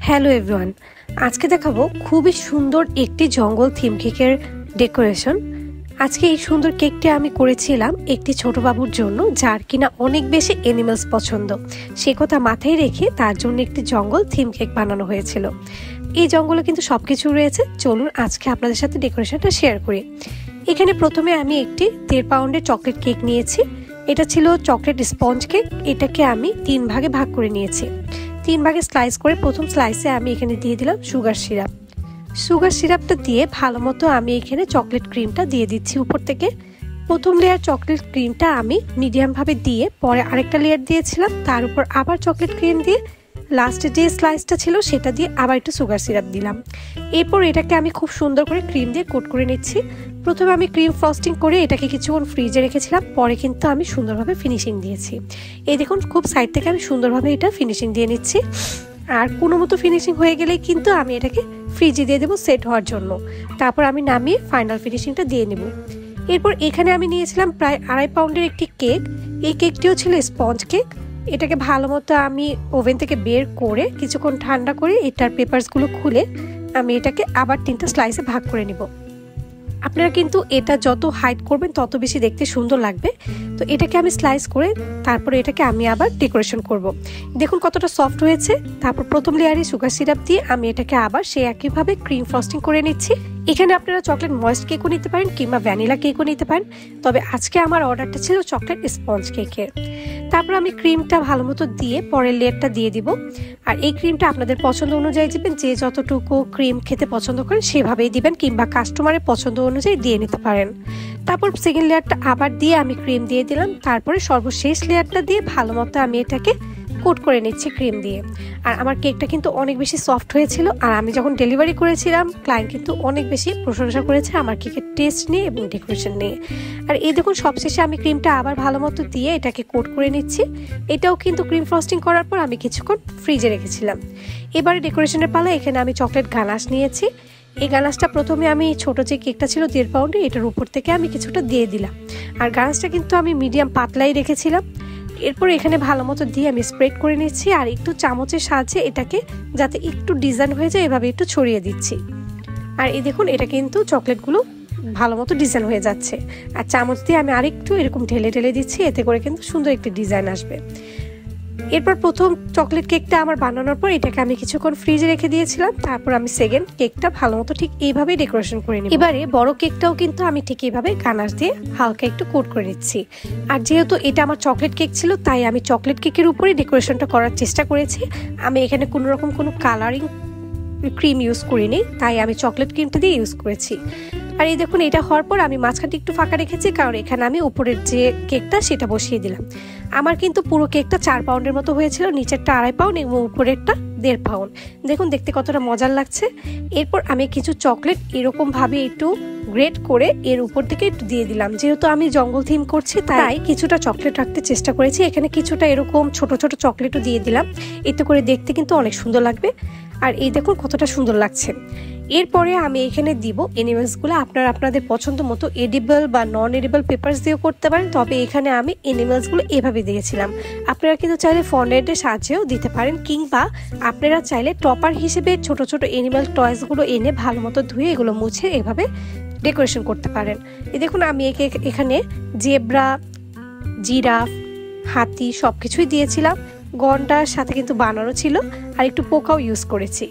Hello everyone, আজকে দেখাবো খুবই সুন্দর একটি জঙ্গল থিম কেকের ডেকোরেশন। আজকে এই সুন্দর কেকটি আমি করেছিলাম একটি ছোট বাবুর জন্য, যার কিনা অনেক বেশি অ্যানিমালস পছন্দ। সে কথা মাথায় রেখে তার জন্য একটি জঙ্গল থিম কেক বানানো হয়েছিল। এই জঙ্গলে কিন্তু সবকিছু রয়েছে। চলুন আজকে আপনাদের সাথে ডেকোরেশনটা শেয়ার করি। এখানে প্রথমে আমি একটি 1.5 পাউন্ডের চকলেট কেক নিয়েছি। এটা ছিল চকলেট স্পঞ্জ কেক। এটাকে আমি 3 ভাগে ভাগ করে নিয়েছি। 3 ভাগে স্লাইস করে প্রথম স্লাইসে আমি এখানে দিয়ে দিলাম সুগার সিরাপ। সুগার সিরাপটা দিয়ে ভালো মতো আমি এখানে চকলেট ক্রিমটা দিয়ে দিচ্ছি উপর থেকে। প্রথম লেয়ার চকলেট ক্রিমটা আমি মিডিয়াম ভাবে দিয়ে পরে আরেকটা লেয়ার দিয়েছিলাম, তার উপর আবার চকলেট ক্রিম দিয়ে লাস্টে যে স্লাইসটা ছিল সেটা দিয়ে আবার একটু সুগার সিরাপ দিলাম। এরপর এটাকে আমি খুব সুন্দর করে ক্রিম দিয়ে কোট করে নিচ্ছি। প্রথমে আমি ক্রিম ফ্রস্টিং করে এটাকে কিছুক্ষণ ফ্রিজে রেখেছিলাম, পরে কিন্তু আমি সুন্দরভাবে ফিনিশিং দিয়েছি। এই দেখুন, খুব সাইড থেকে আমি সুন্দরভাবে এটা ফিনিশিং দিয়ে নিচ্ছি। আর কোনো মতো ফিনিশিং হয়ে গেলেই কিন্তু আমি এটাকে ফ্রিজে দিয়ে দেবো সেট হওয়ার জন্য। তারপর আমি নামিয়ে ফাইনাল ফিনিশিংটা দিয়ে নেব। এরপর এখানে আমি নিয়েছিলাম প্রায় 2.5 পাউন্ডের একটি কেক। এই কেকটিও ছিল স্পঞ্জ কেক। এটাকে ভালো মতো আমি ওভেন থেকে বের করে কিছুক্ষণ ঠান্ডা করে এটার পেপারসগুলো খুলে আমি এটাকে আবার 3টা স্লাইসে ভাগ করে নেব। আপনারা কিন্তু এটা যত হাইড করবেন তত বেশি দেখতে সুন্দর লাগবে। তো এটাকে আমি স্লাইস করে তারপরে এটাকে আমি আবার ডেকোরেশন করব। দেখুন কতটা সফট হয়েছে। তারপর প্রথম লেয়ারে সুগার সিরাপ দিয়ে আমি এটাকে আবার সেই একইভাবে ক্রিম ফ্রস্টিং করে নিচ্ছি। এখানে আপনারা চকলেট ময়েস্ট কেকও নিতে পারেন কিংবা ভ্যানিলা কেকও নিতে পারেন, তবে আজকে আমার অর্ডারটা ছিল চকলেট স্পঞ্জ কেকের। তারপর আমি ক্রিমটা ভালো মতো দিয়ে পরের লেয়ারটা দিয়ে দিব। আর এই ক্রিমটা আপনাদের পছন্দ অনুযায়ী দিবেন, যে যতটুকু ক্রিম খেতে পছন্দ করেন সেভাবেই দিবেন কিংবা কাস্টমারের পছন্দ অনুযায়ী দিয়ে নিতে পারেন। তারপর সেকেন্ড লেয়ারটা আবার দিয়ে আমি ক্রিম দিয়ে দিলাম। তারপরে সর্বশেষ লেয়ারটা দিয়ে ভালো মতো আমি এটাকে কোট করে নিচ্ছি ক্রিম দিয়ে। আর আমার কেকটা কিন্তু অনেক বেশি সফট হয়েছিল। আর আমি যখন ডেলিভারি করেছিলাম ক্লায়েন্ট কিন্তু অনেক বেশি প্রশংসা করেছে আমার কেকের টেস্ট নিয়ে এবং ডেকোরেশন নিয়ে। আর এই দেখুন সবশেষে আমি ক্রিমটা আবার ভালো মতো দিয়ে এটাকে কোট করে নিচ্ছি। এটাও কিন্তু ক্রিম ফ্রস্টিং করার পর আমি কিছুক্ষণ ফ্রিজে রেখেছিলাম। এবারে ডেকোরেশনের পালা। এখানে আমি চকলেট গানাশ নিয়েছি। এই গানাশটা প্রথমে আমি ছোট যে কেকটা ছিল 1.5 পাউন্ডে এটার উপর থেকে আমি কিছুটা দিয়ে দিলাম। আর গানাশটা কিন্তু আমি মিডিয়াম পাতলাই রেখেছিলাম। এরপর এখানে ভালো মতো দিয়ে আমি স্প্রেড করে নিচ্ছি আর একটু চামচের সাহায্যে এটাকে যাতে একটু ডিজাইন হয়ে যায় এভাবে একটু ছড়িয়ে দিচ্ছি। আর এই দেখুন এটা কিন্তু চকলেটগুলো ভালো মতো ডিজাইন হয়ে যাচ্ছে। আর চামচ দিয়ে আমি আরেকটু এরকম ঢেলে ঢেলে দিচ্ছি, এতে করে কিন্তু সুন্দর একটি ডিজাইন আসবে। এরপর প্রথম চকলেট কেকটা আমার বানানোর পর এটাকে আমি কিছুক্ষণ ফ্রিজে রেখে দিয়েছিলাম। তারপর আমি সেকেন্ড কেকটা ভালো মতো ঠিক এইভাবেই ডেকোরেশন করে নিই। এবারে বড় কেকটাও কিন্তু আমি ঠিক এইভাবে গানাশ দিয়ে হালকা একটু কোট করে নিচ্ছি। আর যেহেতু এটা আমার চকলেট কেক ছিল তাই আমি চকলেট কেকের উপরে ডেকোরেশনটা করার চেষ্টা করেছি। আমি এখানে কোনো রকম কোনো কালারিং ক্রিম ইউজ করিনি, তাই আমি চকলেট ক্রিমটা দিয়ে ইউজ করেছি। আর এই দেখুন এটা হওয়ার পর আমি মাঝখানটা একটু ফাঁকা রেখেছি, কারণ এখানে আমি উপরের যে কেকটা সেটা বসিয়ে দিলাম। আমার কিন্তু পুরো কেকটা 4 পাউন্ডের মতো হয়েছিল, নিচেরটা 2.5 পাউন্ড এবং উপরেরটা 1.5 পাউন্ড। দেখুন দেখতে কতটা মজার লাগছে। এরপর আমি কিছু চকলেট এরকম ভাবে একটু গ্রেট করে এর উপর থেকে একটু দিয়ে দিলাম। যেহেতু আমি জঙ্গল থিম করছি তাই কিছুটা চকলেট রাখতে চেষ্টা করেছি। এখানে কিছুটা এরকম ছোট ছোট চকলেটও দিয়ে দিলাম, এতে করে দেখতে কিন্তু অনেক সুন্দর লাগবে। আর এই দেখুন কতটা সুন্দর লাগছে। এরপরে আমি এখানে দিব অ্যানিমেলসগুলো। আপনারা আপনাদের পছন্দ মতো এডিবল বা নন এডিবল পেপারস দিয়েও করতে পারেন, তবে এখানে আমি অ্যানিমেলসগুলো এভাবে দিয়েছিলাম। আপনারা কিন্তু চাইলে ফন্ডেন্টের সাহায্যেও দিতে পারেন, কিংবা আপনারা চাইলে টপার হিসেবে ছোট ছোট অ্যানিমেল টয়েসগুলো এনে ভালো মতো ধুয়ে এগুলো মুছে এভাবে ডেকোরেশন করতে পারেন। এই দেখুন আমি এখানে জেব্রা, জিরাফ, হাতি সবকিছুই দিয়েছিলাম। গন্ডার সাথে কিন্তু বানানো ছিল আর একটু পোকাও ইউজ করেছি।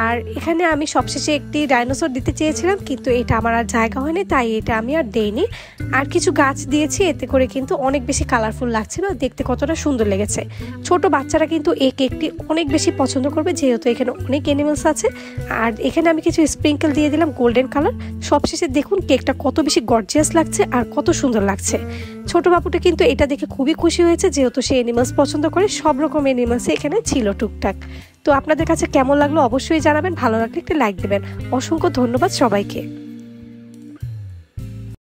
আর এখানে আমি সবশেষে একটি ডাইনোসর দিতে চেয়েছিলাম, কিন্তু এটা আমার আর জায়গা হয়নি, তাই এটা আমি আর দেইনি। আর কিছু গাছ দিয়েছি, এতে করে কিন্তু অনেক বেশি কালারফুল লাগছিল, দেখতে কতটা সুন্দর লেগেছে। ছোট বাচ্চারা কিন্তু এই কেকটি অনেক বেশি পছন্দ করবে, যেহেতু এখানে অনেক অ্যানিমেলস আছে। আর এখানে আমি কিছু স্প্রিঙ্কেল দিয়ে দিলাম গোল্ডেন কালার। সবশেষে দেখুন কেকটা কত বেশি গর্জিয়াস লাগছে আর কত সুন্দর লাগছে। ছোট বাবুটা কিন্তু এটা দেখে খুবই খুশি হয়েছে, যেহেতু সে অ্যানিমেলস পছন্দ করে। সব রকম অ্যানিমেলস এখানে ছিল টুকটাক। তো আপনাদের কাছে কেমন লাগলো অবশ্যই জানাবেন। ভালো লাগলে একটা লাইক দেবেন। অসংখ্য ধন্যবাদ সবাইকে।